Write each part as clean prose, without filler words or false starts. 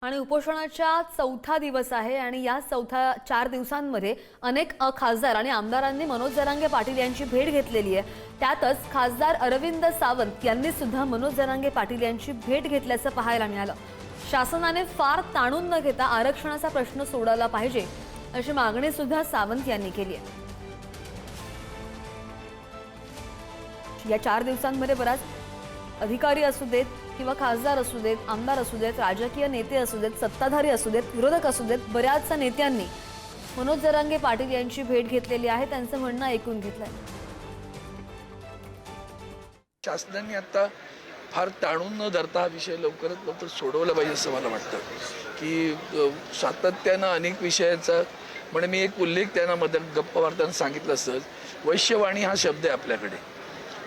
आणि उपोषणाचा चौथा दिवस आहे आणि या चौथ्या 4 दिवसांमध्ये अनेक खासदार आणि आमदारांनी मनोज जरांगे पाटील यांची भेट घेतलेली आहे। त्यातच खासदार अरविंद सावंत यांनी सुद्धा मनोज जरांगे पाटील यांची भेट घेतल्याचं पाहायला मिळालं। शासनाने फार ताणून न घेता आरक्षणाचा प्रश्न सोडवला पाहिजे अशी मागणी सुद्धा सावंत यांनी केली आहे। या 4 दिवसांमध्ये बराच अधिकारी असू देत किंवा खासदार असू देत, आमदार असू देत, राजकीय नेते असू देत, सत्ताधारी असू देत, विरोधक असू देत, बऱ्याच नेत्यांनी मनोज जरांगे पाटील यांची भेट घेतलेली आहे। त्यांचं म्हणणं ऐकून घेतलंय। शासनाने आता फार ताणून न धरता हा विषय लवकरात लवकर सोडवला पाहिजे असं मला वाटतं की सातत्यानं अनेक विषयाचा म्हणजे मी एक उल्लेख त्यांना मध्ये गप्पा वार्ताना सांगितलं असंच, वैश्यवाणी हा शब्द आहे आपल्याकडे।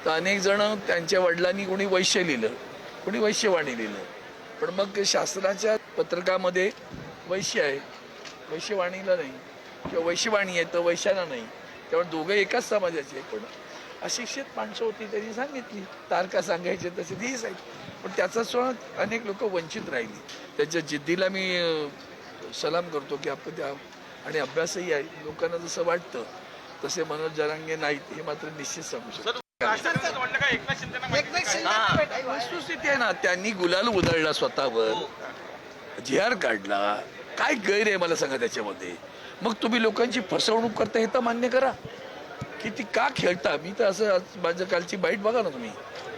तर अनेक जण त्यांच्या वडिलांनी कोणी वैश्य लिहिलं, कोणी वैश्यवाणी लिहिलं, पण मग शासनाच्या पत्रकामध्ये वैश्य आहे, वैश्यवाणीला नाही, किंवा वैश्यवाणी आहे तर वैश्याला नाही। त्यामुळे दोघं एकाच समाजाचे, पण अशिक्षित माणसं होती त्यांनी सांगितली, तारखा सांगायचे तसे तीच आहेत, पण त्याचा सुद्धा अनेक लोक वंचित राहिली। त्याच्या जिद्दीला मी सलाम करतो की आपण त्या आणि अभ्यासही आहे। लोकांना जसं वाटतं तसे मनोज जरांगे नाहीत हे मात्र निश्चित सांगू शकतो। वस्तुस्थिती आहे ना, त्यांनी गुलाल उधळला स्वतःवर, जिहार काढला, काय गैर आहे मला सांगा त्याच्यामध्ये। मग तुम्ही लोकांची फसवणूक करता हे तर मान्य करा की ती का खेळता। मी तर असं माझ्या कालची बाईट बघा ना तुम्ही,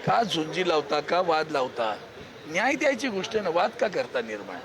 का झुंजी लावता, का वाद लावता, न्याय द्यायची गोष्ट ना, वाद का करता निर्माण।